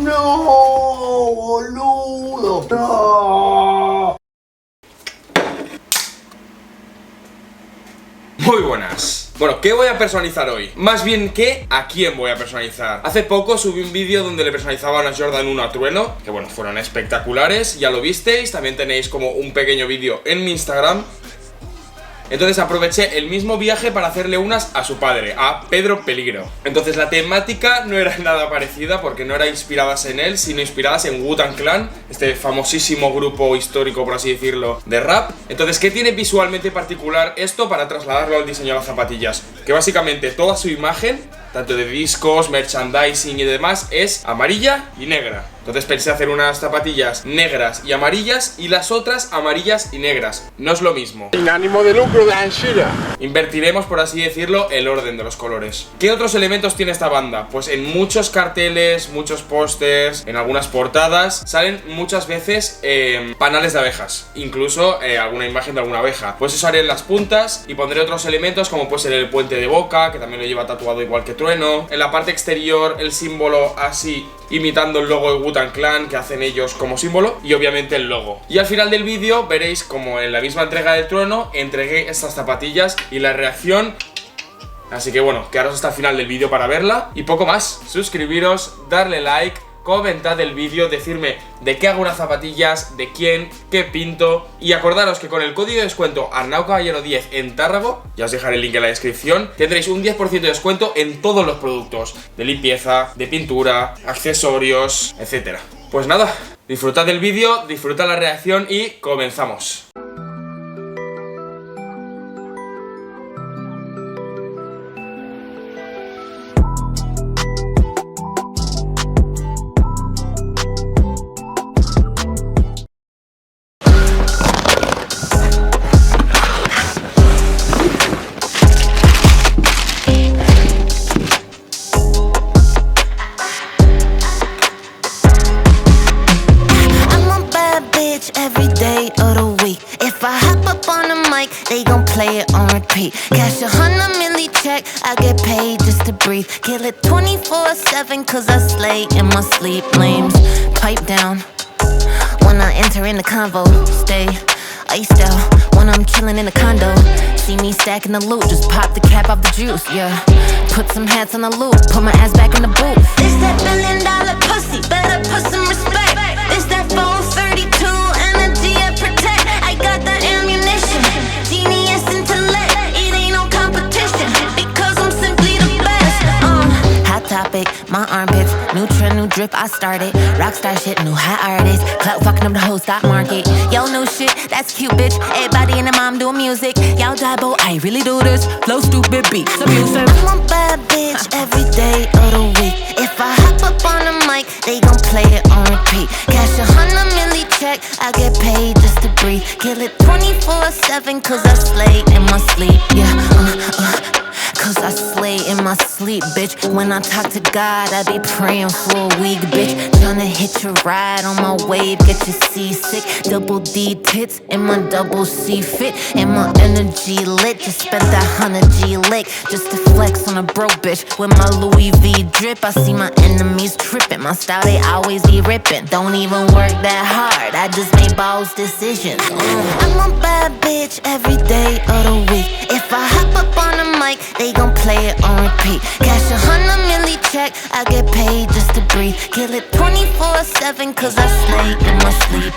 ¡No, boludo! ¡No! Muy buenas. Bueno, ¿qué voy a personalizar hoy? Más bien, ¿a quién voy a personalizar? Hace poco subí un vídeo donde le personalizaba unas Jordan 1 a Trueno, que bueno, fueron espectaculares, ya lo visteis. También tenéis como un pequeño vídeo en mi Instagram. Entonces aproveché el mismo viaje para hacerle unas a su padre, a Pedro Peligro. Entonces la temática no era nada parecida porque no era inspiradas en él, sino inspiradas en Wu-tang Clan, este famosísimo grupo histórico, por así decirlo, de rap. Entonces, ¿qué tiene visualmente particular esto para trasladarlo al diseño de las zapatillas? Que básicamente toda su imagen, tanto de discos, merchandising y demás, es amarilla y negra. Entonces pensé hacer unas zapatillas negras y amarillas y las otras amarillas y negras. No es lo mismo. Sin ánimo de lucro de Anshira. Invertiremos, por así decirlo, el orden de los colores. ¿Qué otros elementos tiene esta banda? Pues en muchos carteles, muchos pósters, en algunas portadas, salen muchas veces panales de abejas. Incluso alguna imagen de alguna abeja. Pues eso haré en las puntas y pondré otros elementos como puede ser el puente de boca, que también lo lleva tatuado igual que Trueno. En la parte exterior, el símbolo así, imitando el logo de Wu-tang Clan que hacen ellos como símbolo, y obviamente el logo. Y al final del vídeo veréis como en la misma entrega de Trueno entregué estas zapatillas y la reacción. Así que bueno, quedaros hasta el final del vídeo para verla. Y poco más, suscribiros, darle like, comentad el vídeo, decirme de qué hago unas zapatillas, de quién, qué pinto. Y acordaros que con el código de descuento Arnau Caballero 10 en Tárrago, ya os dejaré el link en la descripción, tendréis un 10% de descuento en todos los productos de limpieza, de pintura, accesorios, etc. Pues nada, disfrutad del vídeo, disfrutad la reacción y comenzamos. They gon' play it on repeat. Cash 100 milli check, I get paid just to breathe. Kill it 24/7 cause I slay in my sleep. Flames pipe down when I enter in the convo. Stay iced out when I'm chillin' in the condo. See me stacking the loot, just pop the cap off the juice, yeah. Put some hats on the loop, put my ass back in the booth. It's that $1 billion pussy, better put some respect. It's that 432 energy I protect. I got the ammunition, genius intellect. It ain't no competition, because I'm simply the best. Hot topic, my armpits, new trend, new drip, I started. Rockstar shit, new hot artist, clout fucking up the whole stock market. Yo, no shit, that's cute, bitch. Everybody and their mom doing music. Y'all dabo, I really do this. Flow stupid beats, abusive. I'm a bad bitch every day of the week. If I hop up on the mic, they gon' play it on repeat. Cash 100 milli check, I get paid just to breathe. Kill it 24/7 cause I slay in my sleep. Yeah, cause I slay in my sleep, bitch. When I talk to God, I be praying for a week, bitch. Tryna hit your ride on my wave, get you seasick. Double D tits in my double C fit. And my energy lit, just spent that 100 G lick just to flex on a broke bitch with my Louis V drip. I see my enemies tripping, my style they always be ripping. Don't even work that hard, I just make boss decisions. I'm a bad bitch every day of the week. If I hop up on the mic, they gon' play it on repeat. Cash 100 milli check, I get paid just to breathe. Kill it 24/7 cause I slay in my sleep.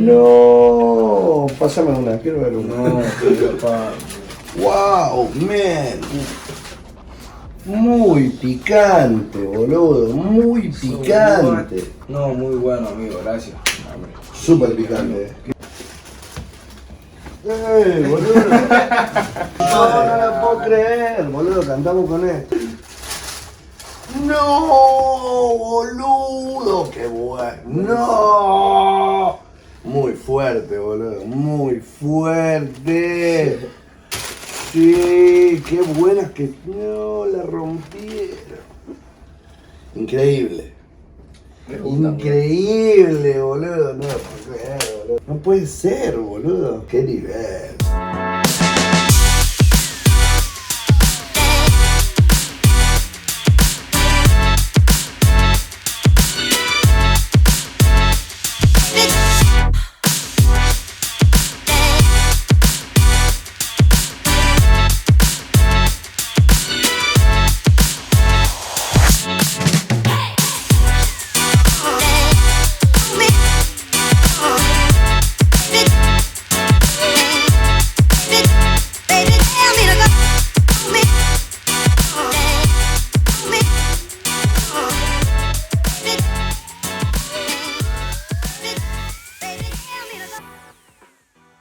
No, pásame una, quiero ver una. No, papá. Wow, man. Muy picante, boludo. Muy picante. No, muy bueno, amigo, gracias. Súper picante. Boludo. No, no la puedo creer, boludo. Cantamos con esto. No, boludo. Qué bueno. No. Muy fuerte, boludo. Muy fuerte. Sí, qué buenas que... No, la rompieron. Increíble. Increíble, boludo. No, boludo. No puede ser, boludo. Qué nivel.